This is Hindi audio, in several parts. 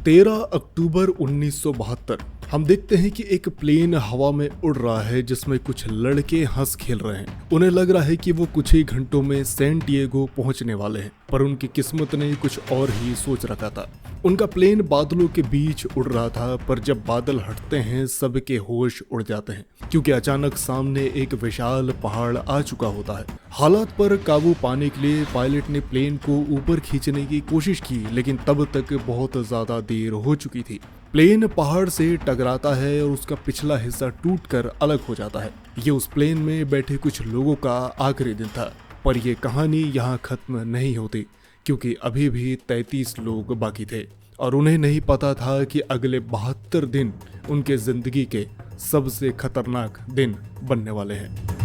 13 अक्टूबर 1972 हम देखते हैं कि एक प्लेन हवा में उड़ रहा है जिसमें कुछ लड़के हंस खेल रहे हैं। उन्हें लग रहा है कि वो कुछ ही घंटों में सैन डिएगो पहुंचने वाले हैं, पर उनकी किस्मत ने कुछ और ही सोच रखा था। उनका प्लेन बादलों के बीच उड़ रहा था, पर जब बादल हटते हैं सबके होश उड़ जाते हैं, क्योंकि अचानक सामने एक विशाल पहाड़ आ चुका होता है। हालात पर काबू पाने के लिए पायलट ने प्लेन को ऊपर खींचने की कोशिश की, लेकिन तब तक बहुत ज्यादा देर हो चुकी थी। प्लेन पहाड़ से टकराता है और उसका पिछला हिस्सा टूटकर अलग हो जाता है। ये उस प्लेन में बैठे कुछ लोगों का आखिरी दिन था, पर यह कहानी यहाँ खत्म नहीं होती, क्योंकि अभी भी 33 लोग बाकी थे और उन्हें नहीं पता था कि अगले 72 दिन उनके जिंदगी के सबसे खतरनाक दिन बनने वाले हैं।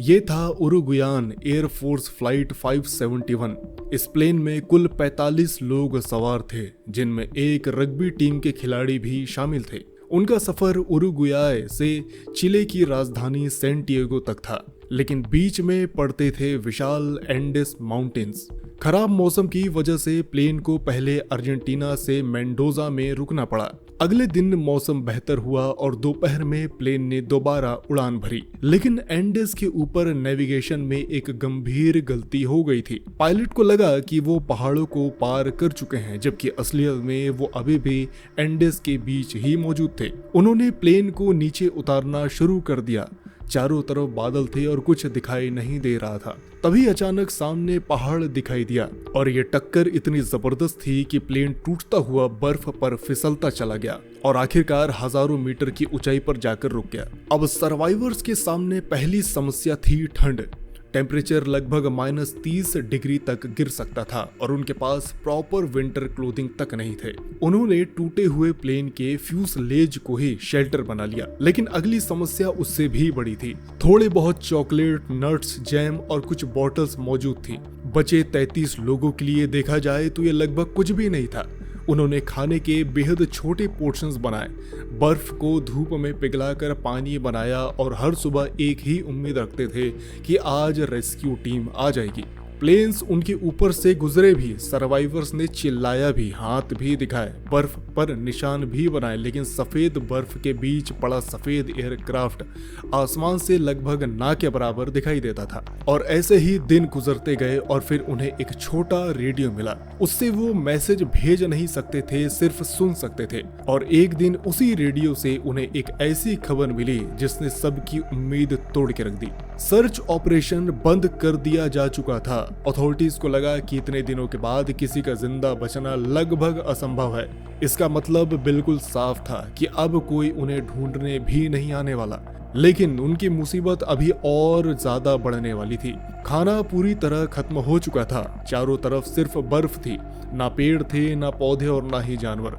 ये था उरुग्वेयन एयर फोर्स फ्लाइट 571। इस प्लेन में कुल 45 लोग सवार थे, जिनमें एक रग्बी टीम के खिलाड़ी भी शामिल थे। उनका सफर उरुग्वेय से चिले की राजधानी सैंटियागो तक था, लेकिन बीच में पड़ते थे विशाल एंडेस माउंटेन्स। खराब मौसम की वजह से प्लेन को पहले अर्जेंटीना से मेंडोजा में रुकना पड़ा। अगले दिन मौसम बेहतर हुआ और दोपहर में प्लेन ने दोबारा उड़ान भरी, लेकिन एंडेस के ऊपर नेविगेशन में एक गंभीर गलती हो गई थी। पायलट को लगा कि वो पहाड़ों को पार कर चुके हैं, जबकि असलियत में वो अभी भी एंडेस के बीच ही मौजूद थे। उन्होंने प्लेन को नीचे उतारना शुरू कर दिया। चारों तरफ बादल थे और कुछ दिखाई नहीं दे रहा था। तभी अचानक सामने पहाड़ दिखाई दिया और ये टक्कर इतनी जबरदस्त थी कि प्लेन टूटता हुआ बर्फ पर फिसलता चला गया और आखिरकार हजारों मीटर की ऊंचाई पर जाकर रुक गया। अब सर्वाइवर्स के सामने पहली समस्या थी ठंड। टेम्परेचर लगभग -30 डिग्री तक गिर सकता था और उनके पास प्रॉपर विंटर क्लोथिंग तक नहीं थे। उन्होंने टूटे हुए प्लेन के फ्यूजलेज को ही शेल्टर बना लिया, लेकिन अगली समस्या उससे भी बड़ी थी। थोड़े बहुत चॉकलेट, नट्स, जैम और कुछ बॉटल्स मौजूद थी। बचे 33 लोगों के लिए देखा जाए तो ये लगभग कुछ भी नहीं था। उन्होंने खाने के बेहद छोटे पोर्शंस बनाए, बर्फ को धूप में पिघलाकर पानी बनाया और हर सुबह एक ही उम्मीद रखते थे कि आज रेस्क्यू टीम आ जाएगी। प्लेन्स उनके ऊपर से गुजरे भी, सर्वाइवर्स ने चिल्लाया भी, हाथ भी दिखाए, बर्फ पर निशान भी बनाए, लेकिन सफेद बर्फ के बीच पड़ा सफेद एयरक्राफ्ट आसमान से लगभग ना के बराबर दिखाई देता था। और ऐसे ही दिन गुजरते गए और फिर उन्हें एक छोटा रेडियो मिला। उससे वो मैसेज भेज नहीं सकते थे, सिर्फ सुन सकते थे। और एक दिन उसी रेडियो से उन्हें एक ऐसी खबर मिली जिसने सबकी उम्मीद तोड़ के रख दी। सर्च ऑपरेशन बंद कर दिया जा चुका था। अथॉरिटीज को लगा कि इतने दिनों के बाद किसी का जिंदा बचना लगभग असंभव है। इसका मतलब बिल्कुल साफ था कि अब कोई उन्हें ढूंढने भी नहीं आने वाला। लेकिन उनकी मुसीबत अभी और ज्यादा बढ़ने वाली थी। खाना पूरी तरह खत्म हो चुका था। चारों तरफ सिर्फ बर्फ थी, ना पेड़ थे, ना पौधे और ना ही जानवर।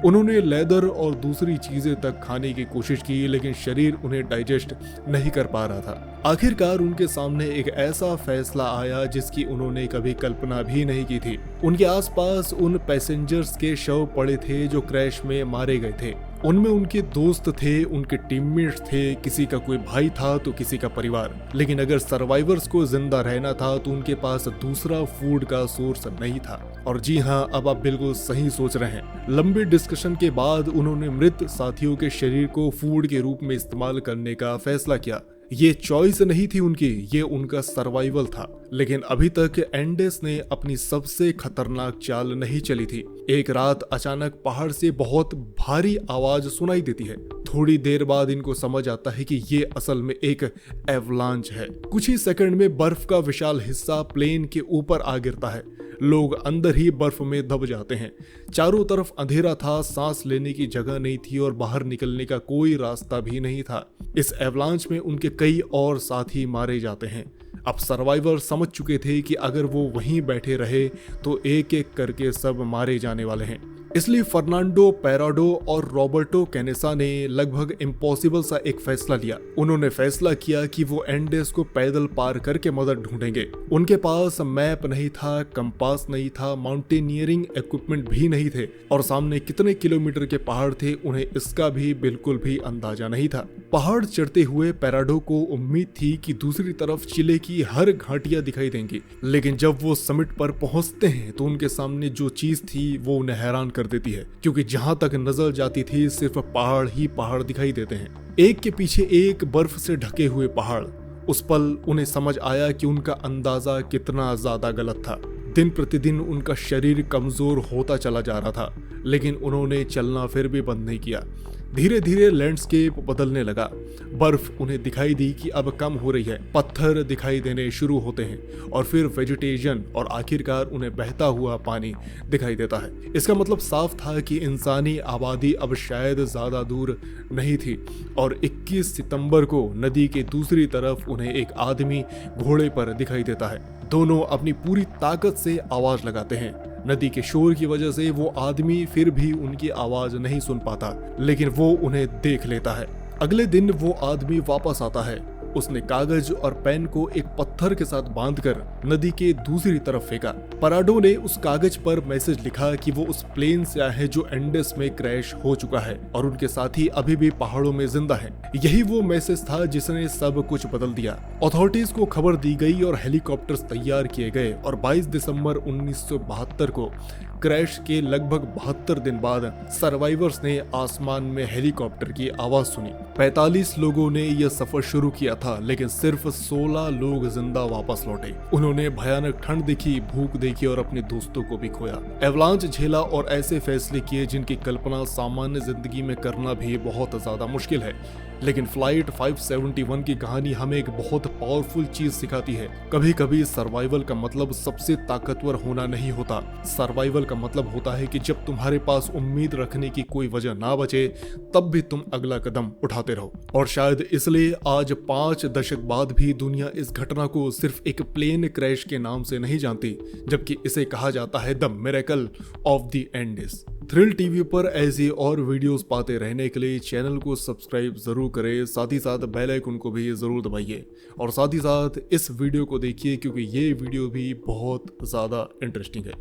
उन्होंने लेदर और दूसरी चीजें तक खाने की कोशिश की, लेकिन शरीर उन्हें डाइजेस्ट नहीं कर पा रहा था। आखिरकार उनके सामने एक ऐसा फैसला आया जिसकी उन्होंने कभी कल्पना भी नहीं की थी। उनके आसपास उन पैसेंजर्स के शव पड़े थे जो क्रैश में मारे गए थे। उनमें उनके दोस्त थे, उनके टीममेट्स थे, किसी का कोई भाई था तो किसी का परिवार। लेकिन अगर सर्वाइवर्स को जिंदा रहना था तो उनके पास दूसरा फूड का सोर्स नहीं था। और जी हाँ, अब आप बिल्कुल सही सोच रहे हैं। लंबे डिस्कशन के बाद उन्होंने मृत साथियों के शरीर को फूड के रूप में इस्तेमाल करने का फैसला किया। ये चॉइस नहीं थी उनकी, ये उनका सर्वाइवल था। लेकिन अभी तक एंडेस ने अपनी सबसे खतरनाक चाल नहीं चली थी। एक रात अचानक पहाड़ से बहुत भारी आवाज सुनाई देती है। थोड़ी देर बाद इनको समझ आता है कि ये असल में एक एवलांच है। कुछ ही सेकंड में बर्फ का विशाल हिस्सा प्लेन के ऊपर आ गिरता है। लोग अंदर ही बर्फ में दब जाते हैं। चारों तरफ अंधेरा था, सांस लेने की जगह नहीं थी और बाहर निकलने का कोई रास्ता भी नहीं था। इस एवलांच में उनके कई और साथी मारे जाते हैं। अब सर्वाइवर समझ चुके थे कि अगर वो वहीं बैठे रहे तो एक एक करके सब मारे जाने वाले हैं। इसलिए फर्नांडो पेराडो और रॉबर्टो कैनेसा ने लगभग इम्पॉसिबल सा एक फैसला लिया। उन्होंने फैसला किया कि वो एंडेस को पैदल पार करके मदद ढूंढेंगे। उनके पास मैप नहीं था, कंपास नहीं था, माउंटेनियरिंग इक्विपमेंट भी नहीं थे और सामने कितने किलोमीटर के पहाड़ थे उन्हें इसका भी बिल्कुल भी अंदाजा नहीं था। पहाड़ चढ़ते हुए पेराडो को उम्मीद थी कि दूसरी तरफ चिले की हर घाटियां दिखाई देंगी, लेकिन जब वो समिट पर पहुंचते हैं तो उनके सामने जो चीज थी वो उन्हें हैरान कर देती है, क्योंकि जहां तक नजर जाती थी सिर्फ पहाड़ ही पहाड़ दिखाई देते हैं, एक के पीछे एक बर्फ से ढके हुए पहाड़। उस पल उन्हें समझ आया कि उनका अंदाजा कितना ज्यादा गलत था। दिन प्रतिदिन उनका शरीर कमजोर होता चला जा रहा था, लेकिन उन्होंने चलना फिर भी बंद नहीं किया। धीरे धीरे लैंडस्केप बदलने लगा। बर्फ उन्हें दिखाई दी कि अब कम हो रही है, पत्थर दिखाई देने शुरू होते हैं और फिर वेजिटेशन और आखिरकार उन्हें बहता हुआ पानी दिखाई देता है। इसका मतलब साफ था कि इंसानी आबादी अब शायद ज्यादा दूर नहीं थी और 21 सितंबर को नदी के दूसरी तरफ उन्हें एक आदमी घोड़े पर दिखाई देता है। दोनों अपनी पूरी ताकत से आवाज लगाते हैं। नदी के शोर की वजह से वो आदमी फिर भी उनकी आवाज नहीं सुन पाता, लेकिन वो उन्हें देख लेता है। अगले दिन वो आदमी वापस आता है। उसने कागज और पेन को एक पत्थर के साथ बांधकर नदी के दूसरी तरफ फेंका। पेराडो ने उस कागज पर मैसेज लिखा कि वो उस प्लेन से आए हैं जो एंडेस में क्रैश हो चुका है और उनके साथी अभी भी पहाड़ों में जिंदा हैं। यही वो मैसेज था जिसने सब कुछ बदल दिया। अथॉरिटीज को खबर दी गई और हेलीकॉप्टर्स तैयार किए गए और 22 दिसंबर 1972 को क्रैश के लगभग 72 दिन बाद सर्वाइवर्स ने आसमान में हेलीकॉप्टर की आवाज सुनी। 45 लोगों ने यह सफर शुरू किया था, लेकिन सिर्फ 16 लोग जिंदा वापस लौटे। उन्होंने भयानक ठंड देखी, भूख देखी और अपने दोस्तों को भी खोया। एवलांच झेला और ऐसे फैसले किए जिनकी कल्पना सामान्य जिंदगी में करना भी बहुत ज्यादा मुश्किल है। लेकिन फ्लाइट 571 की कहानी हमें एक बहुत पावरफुल चीज सिखाती है। कभी कभी सर्वाइवल का मतलब सबसे ताकतवर होना नहीं होता। सर्वाइवल का मतलब होता है कि जब तुम्हारे पास उम्मीद रखने की कोई वजह ना बचे, तब भी तुम अगला कदम उठाते रहो। और शायद इसलिए आज 5 दशक बाद भी दुनिया इस घटना को सिर्फ एक प्लेन क्रैश के नाम से नहीं जानती, जबकि इसे कहा जाता है the miracle of the Andes. Thrill TV पर ऐसी और वीडियोस पाते रहने के लिए चैनल को सब्सक्राइब जरूर करें, साथ ही साथ बेल आइकन को भी जरूर दबाइए और साथ ही साथ इस वीडियो को देखिए क्योंकि ये वीडियो भी बहुत ज़्यादा इंटरेस्टिंग है।